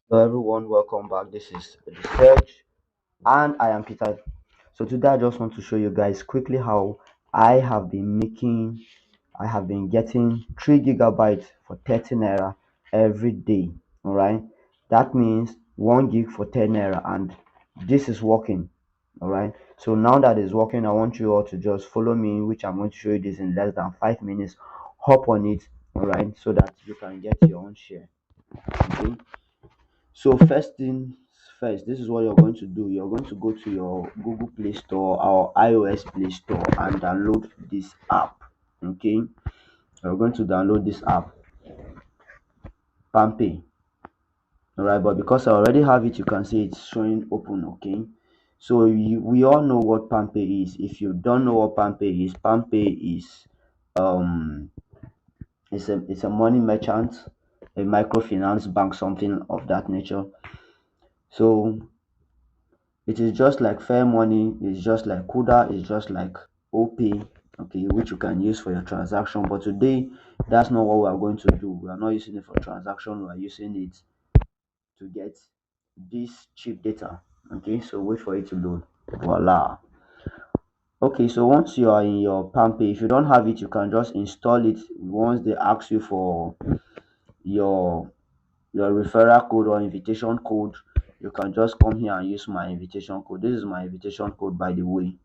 Hello everyone, welcome back. This is the Search and I am Peter. So today I just want to show you guys quickly how I have been getting 3 gigabytes for 30 naira every day. Alright, that means 1 gig for 10 naira, and this is working. Alright, so now that it's working, I want you all to just follow me, which I'm going to show you this in less than 5 minutes. Hop on it, alright, so that you can get your own share. Okay. So first things first, this is what you're going to do. You're going to go to your Google Play Store or iOS Play Store and download this app. Okay, you're going to download this app, PalmPay. All right, but because I already have it, you can see it's showing open. Okay, so we all know what PalmPay is. If you don't know what PalmPay is um it's a money merchant, a microfinance bank, something of that nature. So it is just like Fair Money, it's just like Kuda, it's just like OP, okay, which you can use for your transaction. But today, that's not what we are going to do. We are not using it for transaction, we are using it to get this cheap data. Okay, so wait for it to load. Voila. Okay, so once you are in your PalmPay, if you don't have it, you can just install it once they ask you for your your referral code or invitation code. You can just come here and use my invitation code. This is my invitation code, by the way.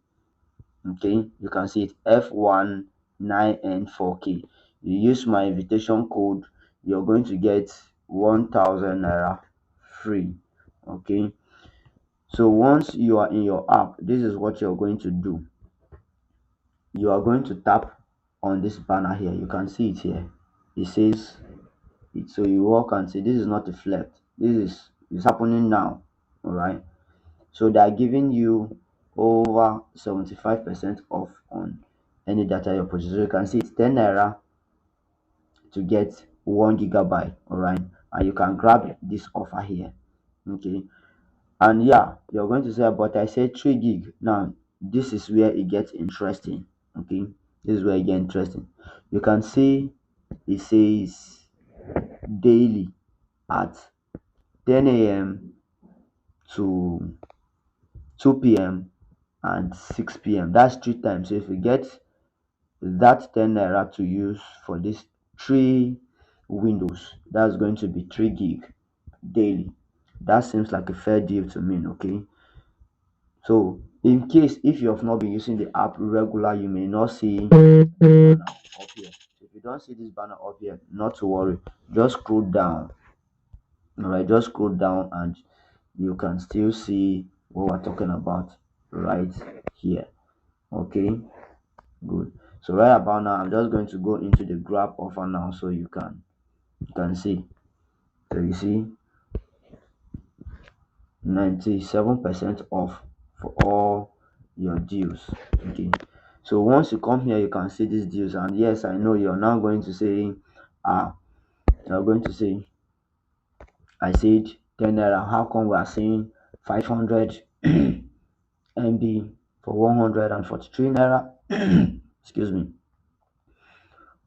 Okay, you can see it F19N4K. You use my invitation code, you're going to get 1000 naira free. Okay, so once you are in your app, this is what you're going to do. You are going to tap on this banner here. You can see it here. It says it, so you walk and say this is not a flex. This is it's happening now. All right, so they are giving you over 75% off on any data you purchase. So you can see it's 10 naira to get 1 gigabyte. All right, and you can grab this offer here. Okay, and yeah, you're going to say, but I said 3 gig. Now this is where it gets interesting. Okay, this is where it gets interesting. You can see it says daily at 10 a.m. to 2 p.m. and 6 p.m. That's 3 times. So if you get that 10 naira to use for these 3 windows, that's going to be 3 gig daily. That seems like a fair deal to me. Okay, so in case if you have not been using the app regular, you may not see this banner up here. So if you don't see this banner up here, not to worry, just scroll down. All right, just scroll down and you can still see what we're talking about right here. Okay, good. So right about now, I'm just going to go into the grab offer now, so you can see. So you see 97% off for all your deals. Okay, so once you come here, you can see these deals, and yes, I know you're now going to say, ah, you're going to say, I said 10 naira. How come we are saying 500 MB for 143 naira? Excuse me,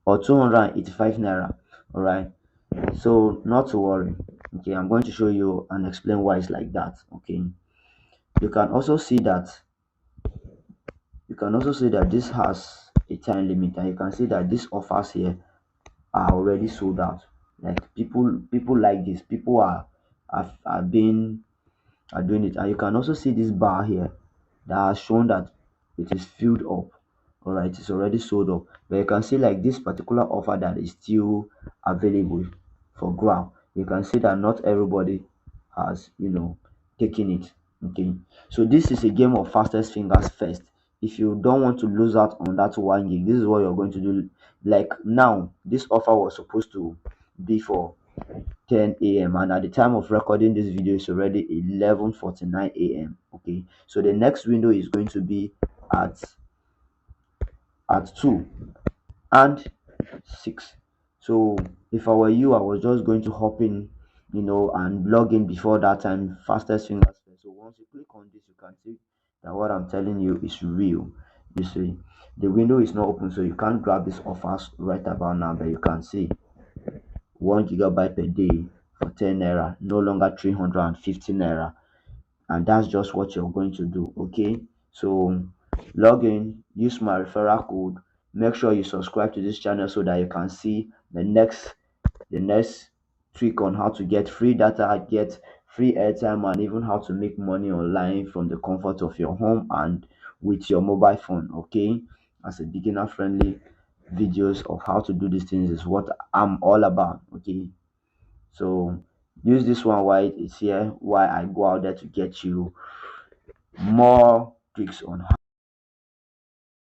or 285 naira. All right, so not to worry. Okay, I'm going to show you and explain why it's like that. Okay, you can also see that this has a time limit, and you can see that these offers here are already sold out. Like people like this, people are doing it. And you can also see this bar here that has shown that it is filled up. All right, it's already sold up, but you can see like this particular offer that is still available for grab. You can see that not everybody has taken it. Okay, so this is a game of fastest fingers first. If you don't want to lose out on that 1 gig, this is what you're going to do. Like now, this offer was supposed to be for 10 a.m. and at the time of recording this video it's already 11:49 a.m. Okay, so the next window is going to be at 2 and 6. So if I were you, I was just going to hop in, and log in before that time, fastest fingers first. So once you click on this, you can see that what I'm telling you is real. You see, the window is not open, so you can't grab these offers right about now, but you can see 1 gigabyte per day for 10 naira, no longer 350 naira. And that's just what you're going to do. Okay, so log in, use my referral code, make sure you subscribe to this channel so that you can see the next tweak on how to get free data, get free airtime, and even how to make money online from the comfort of your home and with your mobile phone. Okay, as a beginner friendly videos of how to do these things is what I'm all about. Okay, so use this one while it's here, while I go out there to get you more tricks on